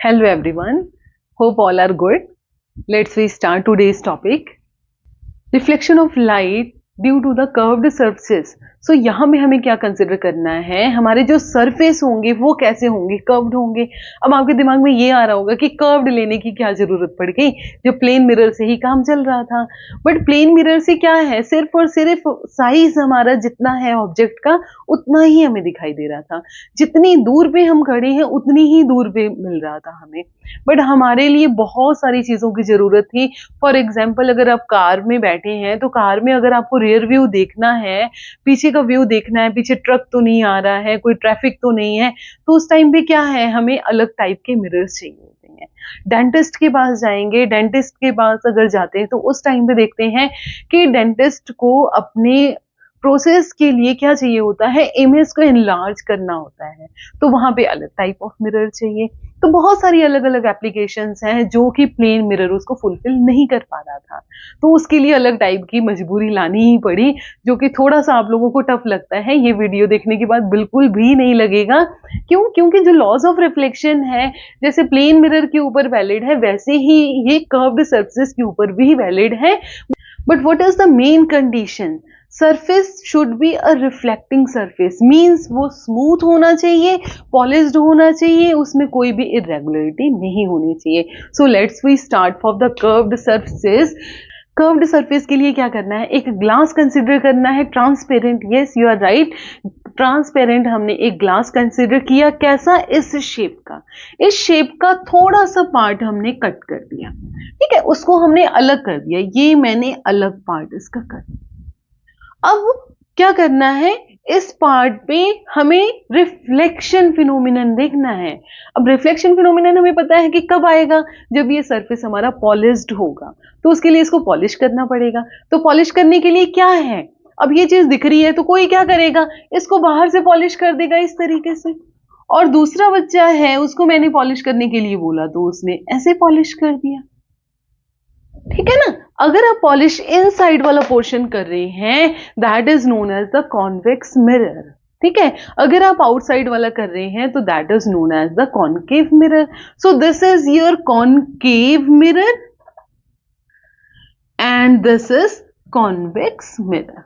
Hello everyone. Hope all are good. Let's we start today's topic. Reflection of light due to the curved surfaces. So यहाँ में हमें क्या consider करना है, हमारे जो सरफेस होंगे वो कैसे होंगे, कर्व्ड होंगे। अब आपके दिमाग में ये आ रहा होगा कि कर्व्ड लेने की क्या जरूरत पड़ गई, जो प्लेन मिरर से ही काम चल रहा था। बट प्लेन मिरर से क्या है, सिर्फ और सिर्फ साइज हमारा जितना है ऑब्जेक्ट का उतना ही हमें दिखाई दे रहा था, जितनी दूर पे हम खड़े हैं उतनी ही दूर पे मिल रहा था हमें। बट हमारे लिए बहुत सारी चीजों की जरूरत थी। फॉर एग्जाम्पल, अगर आप कार में बैठे हैं तो कार में अगर आपको रियर व्यू देखना है, पीछे का व्यू देखना है, पीछे ट्रक तो नहीं आ रहा है, कोई ट्रैफिक तो नहीं है, तो उस टाइम पे क्या है, हमें अलग टाइप के मिरर्स चाहिए होते हैं। डेंटिस्ट के पास जाएंगे, डेंटिस्ट के पास अगर जाते हैं तो उस टाइम पे देखते हैं कि डेंटिस्ट को अपने प्रोसेस के लिए क्या चाहिए होता है, इमेज को इनलार्ज करना होता है, तो वहां पे अलग टाइप ऑफ मिरर चाहिए। तो बहुत सारी अलग अलग एप्लीकेशंस हैं जो कि प्लेन मिरर उसको फुलफिल नहीं कर पा रहा था, तो उसके लिए अलग टाइप की मजबूरी लानी ही पड़ी, जो कि थोड़ा सा आप लोगों को टफ लगता है। ये वीडियो देखने के बाद बिल्कुल भी नहीं लगेगा। क्यों? क्योंकि जो लॉज ऑफ रिफ्लेक्शन है, जैसे प्लेन मिरर के ऊपर वैलिड है, वैसे ही ये कर्व्ड सर्फेस के ऊपर भी वैलिड है। But what is the main condition? Surface should be a reflecting surface, means वो स्मूथ होना चाहिए, पॉलिश्ड होना चाहिए, उसमें कोई भी इरेगुलरिटी नहीं होनी चाहिए। So let's we start for the curved surfaces. Curved surface के लिए क्या करना है, एक ग्लास कंसिडर करना है, transparent. Yes, you are right, transparent हमने एक ग्लास कंसिडर किया। कैसा? इस शेप का, इस शेप का थोड़ा सा पार्ट हमने कट कर दिया, ठीक है, उसको हमने अलग कर दिया। ये मैंने अलग पार्ट इसका कर दिया। अब क्या करना है, इस पार्ट पे हमें रिफ्लेक्शन फिनोमिनन देखना है। अब रिफ्लेक्शन फिनोमिनन हमें पता है कि कब आएगा, जब ये सरफेस हमारा पॉलिश्ड होगा, तो उसके लिए इसको पॉलिश करना पड़ेगा। तो पॉलिश करने के लिए क्या है, अब ये चीज दिख रही है तो कोई क्या करेगा, इसको बाहर से पॉलिश कर देगा इस तरीके से। और दूसरा बच्चा है, उसको मैंने पॉलिश करने के लिए बोला तो उसने ऐसे पॉलिश कर दिया, ठीक है ना। अगर आप पॉलिश इनसाइड वाला पोर्शन कर रहे हैं, that is known as the convex mirror, ठीक है। अगर आप आउटसाइड वाला कर रहे हैं तो that is known as the concave mirror. So this is your concave mirror and this is convex mirror,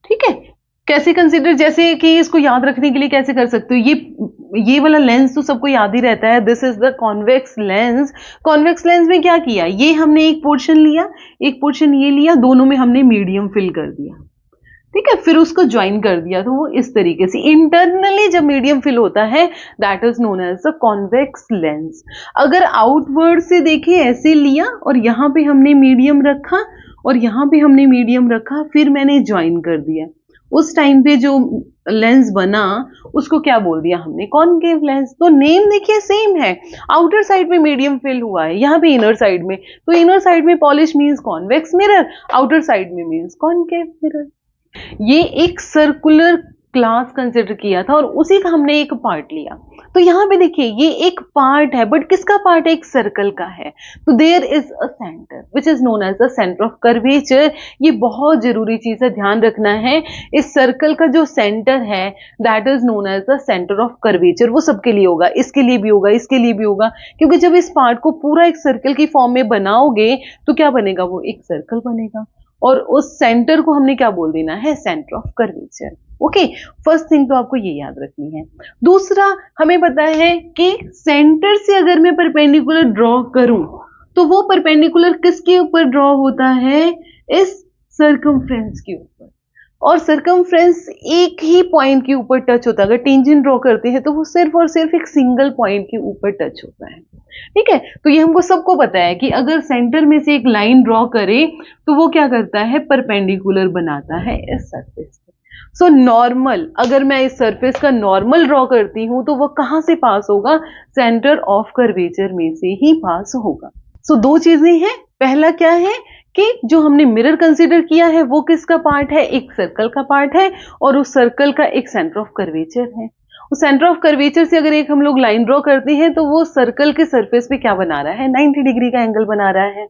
ठीक है। कैसे कंसीडर, जैसे कि इसको याद रखने के लिए कैसे कर सकते हो, ये वाला लेंस तो सबको याद ही रहता है, this is the convex lens. Convex lens में क्या किया, ये हमने एक पोर्शन लिया, एक पोर्शन ये लिया, दोनों में हमने मीडियम फिल कर दिया, ठीक है, फिर उसको ज्वाइन कर दिया, तो वो इस तरीके से इंटरनली जब मीडियम फिल होता है that is known as the convex lens. अगर आउटवर्ड से देखें, ऐसे लिया और यहाँ पे हमने मीडियम रखा और यहाँ पे हमने मीडियम रखा, फिर मैंने ज्वाइन कर दिया, उस टाइम पे जो लेंस बना उसको क्या बोल दिया हमने, कॉनकेव लेंस। तो नेम देखिए सेम है, आउटर साइड में मीडियम फिल हुआ है, यहाँ पे इनर साइड में, तो इनर साइड में polish means convex mirror, outer side में मींस कॉनकेव मिरर। ये एक सर्कुलर क्लास कंसिडर किया था और उसी का हमने एक पार्ट लिया। तो यहाँ पे देखिए ये एक पार्ट है, बट किसका पार्ट है, एक सर्कल का है। तो there is a centre which is known as the centre of curvature. ये बहुत जरूरी चीज है, ध्यान रखना है। इस सर्कल का जो सेंटर है that is known as the centre of curvature. वो सबके लिए होगा, इसके लिए भी होगा, इसके लिए भी होगा, क्योंकि जब इस पार्ट को पूरा एक सर्कल की फॉर्म में बनाओगे तो क्या बनेगा, वो एक सर्कल बनेगा, और उस सेंटर को हमने क्या बोल देना है, centre of curvature. Okay, first thing तो आपको ये याद रखनी है। दूसरा, हमें पता है कि सेंटर से अगर मैं परपेंडिकुलर ड्रॉ करूं तो वो परपेंडिकुलर किसके ऊपर ड्रॉ होता है, इस सर्कमफ्रेंस के ऊपर, और सर्कमफ्रेंस एक ही पॉइंट के ऊपर टच होता है। अगर टेंजेंट ड्रॉ करते हैं तो वो सिर्फ और सिर्फ एक सिंगल पॉइंट के ऊपर टच होता है, ठीक है। तो ये हमको सबको पता है कि अगर सेंटर में से एक लाइन ड्रॉ करे तो वो क्या करता है, परपेंडिकुलर बनाता है इस सरफेस पे। सो नॉर्मल, अगर मैं इस सरफेस का नॉर्मल ड्रॉ करती हूं तो वो कहां से पास होगा, सेंटर ऑफ कर्वेचर में से ही पास होगा। सो दो चीजें हैं, पहला क्या है कि जो हमने मिरर कंसीडर किया है वो किसका पार्ट है, एक सर्कल का पार्ट है, और उस सर्कल का एक सेंटर ऑफ कर्वेचर है। उस सेंटर ऑफ कर्वेचर से अगर एक हम लोग लाइन ड्रॉ करते हैं तो वो सर्कल के सरफेस पे क्या बना रहा है, 90 डिग्री का एंगल बना रहा है,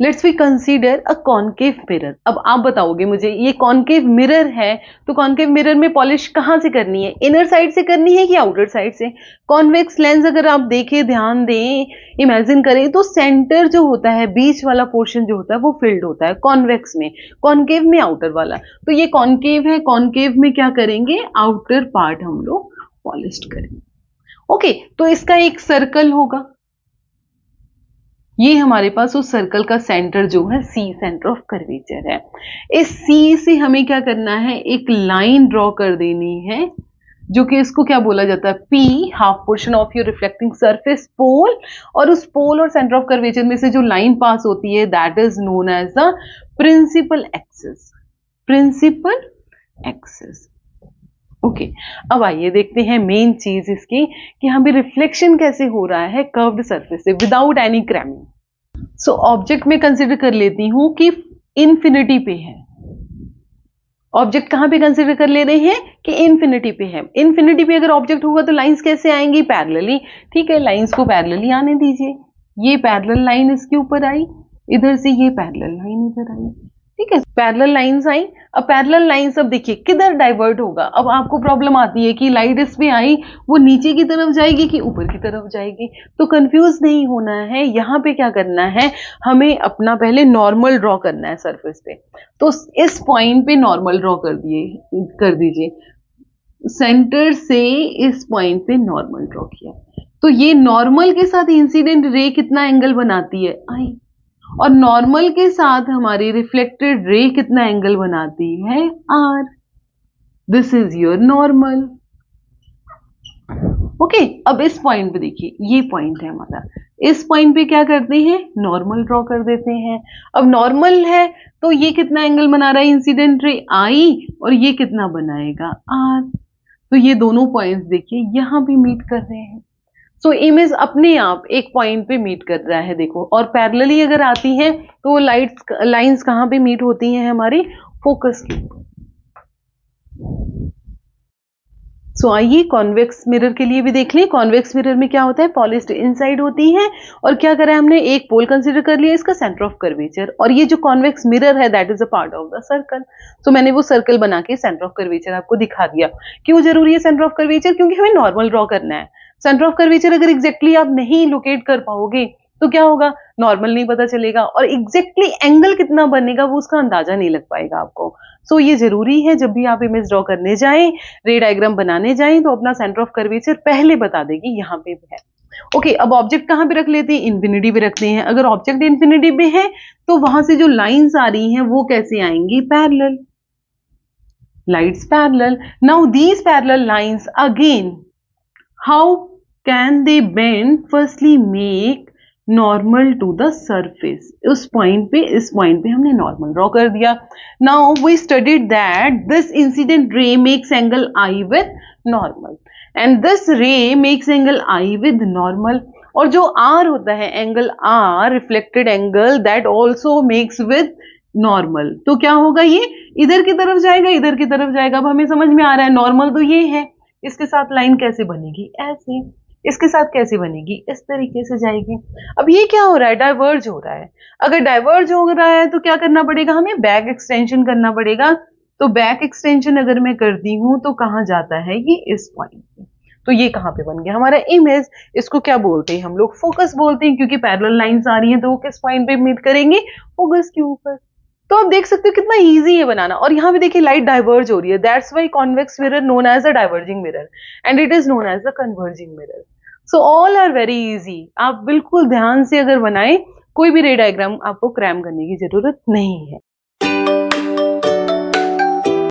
let's we consider a concave mirror. अब आप बताओगे मुझे ये कॉनकेव मिरर है, तो कॉनकेव मिरर में पॉलिश कहाँ से करनी है, इनर साइड से करनी है कि आउटर साइड से? कॉन्वेक्स लेंस अगर आप देखें, ध्यान दें, इमेजिन करें, तो सेंटर जो होता है, बीच वाला पोर्शन जो होता है वो फिल्ड होता है कॉन्वेक्स में, कॉनकेव में आउटर वाला। तो ये कॉनकेव है, कॉनकेव में क्या करेंगे, आउटर पार्ट हम लोग पॉलिश करेंगे। ओके, तो इसका एक सर्कल होगा, ये हमारे पास उस सर्कल का सेंटर जो है सी, सेंटर ऑफ कर्वेचर है। इस सी से हमें क्या करना है, एक लाइन ड्रॉ कर देनी है, जो कि इसको क्या बोला जाता है, P, half portion of your reflecting surface pole, और उस पोल और सेंटर ऑफ कर्वेचर में से जो लाइन पास होती है that is known as the principal axis, principal axis. Okay, अब आइए देखते हैं मेन चीज इसकी कि हमें रिफ्लेक्शन कैसे हो रहा है कर्व्ड सरफेस से without any cramming. So object में कंसिडर कर लेती हूं कि इंफिनिटी पे है। ऑब्जेक्ट कहां पे कंसिडर कर ले रहे हैं कि इंफिनिटी पे है। इंफिनिटी पे अगर ऑब्जेक्ट होगा तो लाइंस कैसे आएंगी, पैरेलली। ठीक है, लाइंस को पैरेलली आने दीजिए। ये पैरेलल लाइन इसके ऊपर आई, इधर से ये पैरेलल लाइन इधर आई। ठीक है, पैरेलल लाइंस आई। अब पैरेलल लाइंस अब देखिए किधर डाइवर्ट होगा। अब आपको प्रॉब्लम आती है कि लाइट इस पे आई, वो नीचे की तरफ जाएगी कि ऊपर की तरफ जाएगी, तो कंफ्यूज नहीं होना है। यहाँ पे क्या करना है, हमें अपना पहले नॉर्मल ड्रॉ करना है सरफेस पे। तो इस पॉइंट पे नॉर्मल ड्रॉ कर दीजिए, सेंटर से इस पॉइंट पे नॉर्मल ड्रॉ किया। तो ये नॉर्मल के साथ इंसिडेंट रे कितना एंगल बनाती है, आई, और नॉर्मल के साथ हमारी रिफ्लेक्टेड रे कितना एंगल बनाती है, R. This is your normal. Okay, अब इस पॉइंट पे देखिए, ये पॉइंट है हमारा, इस पॉइंट पे क्या करते हैं, नॉर्मल ड्रॉ कर देते हैं। अब नॉर्मल है तो ये कितना एंगल बना रहा है, इंसिडेंट रे आई, और ये कितना बनाएगा, आर। तो ये दोनों पॉइंट्स देखिए यहां भी मीट कर रहे हैं। सो इमेज अपने आप एक पॉइंट पे मीट कर रहा है, देखो। और पैरेलली अगर आती है तो लाइंस कहां पे मीट होती हैं, हमारी फोकस के ऊपर। सो आइए कॉन्वेक्स मिरर के लिए भी देख लें। कॉन्वेक्स मिरर में क्या होता है, पॉलिश्ड इनसाइड होती है, और क्या करा है हमने, एक पोल कंसीडर कर लिया, इसका सेंटर ऑफ कर्वेचर, और ये जो कॉन्वेक्स मिरर है that is a part of the circle. तो मैंने वो सर्कल बना के सेंटर ऑफ कर्वेचर आपको दिखा दिया। क्यों जरूरी है सेंटर ऑफ कर्वेचर, क्योंकि हमें नॉर्मल ड्रॉ करना है। सेंटर ऑफ कर्वेचर अगर एग्जैक्टली आप नहीं लोकेट कर पाओगे तो क्या होगा, नॉर्मल नहीं पता चलेगा, और एग्जैक्टली एंगल कितना बनेगा वो उसका अंदाजा नहीं लग पाएगा आपको। सो ये जरूरी है, जब भी आप इमेज ड्रॉ करने जाएं, रे डायग्राम बनाने जाएं, तो अपना सेंटर ऑफ कर्वेचर पहले बता देगी यहाँ पे भी है। ओके, अब ऑब्जेक्ट कहां पे रख लेते हैं, इन्फिनिटी पे रखते हैं। अगर ऑब्जेक्ट इन्फिनिटी पे है तो वहां से जो लाइंस आ रही हैं वो कैसे आएंगी, parallel, lights parallel. Now these parallel lines again, how can they bend, firstly make normal to the surface. उस पॉइंट पे, इस पॉइंट पे हमने नॉर्मल ड्रॉ कर दिया। Now we studied that this incident ray makes angle I with normal, and this ray makes angle I with normal, और जो R होता है, angle R, reflected angle, that also makes with normal. तो क्या होगा, ये इधर की तरफ जाएगा, इधर की तरफ जाएगा। अब हमें समझ में आ रहा है, नॉर्मल तो ये है, इसके साथ लाइन कैसे बनेगी, ऐसे, इसके साथ कैसे बनेगी, इस तरीके से जाएगी। अब ये क्या हो रहा है, डाइवर्ज हो रहा है। अगर डाइवर्ज हो रहा है तो क्या करना पड़ेगा, हमें बैक एक्सटेंशन करना पड़ेगा। तो बैक एक्सटेंशन अगर मैं करती हूं तो कहां जाता है, ये इस पॉइंट पे। तो ये कहां पे बन गया हमारा इमेज। इसको क्या बोलते हैं हम लोग, फोकस बोलते हैं, क्योंकि पैरेलल लाइंस आ रही हैं तो वो किस पॉइंट पे मीट करेंगे, फोकस के ऊपर। तो आप देख सकते हो कितना इजी है बनाना। और यहाँ पे देखिए लाइट डाइवर्ज हो रही है, that's why convex mirror known as a diverging mirror and it is known as a converging mirror. So all are very easy. आप बिल्कुल ध्यान से अगर बनाएं, कोई भी रे डायग्राम आपको क्रैम करने की जरूरत नहीं है।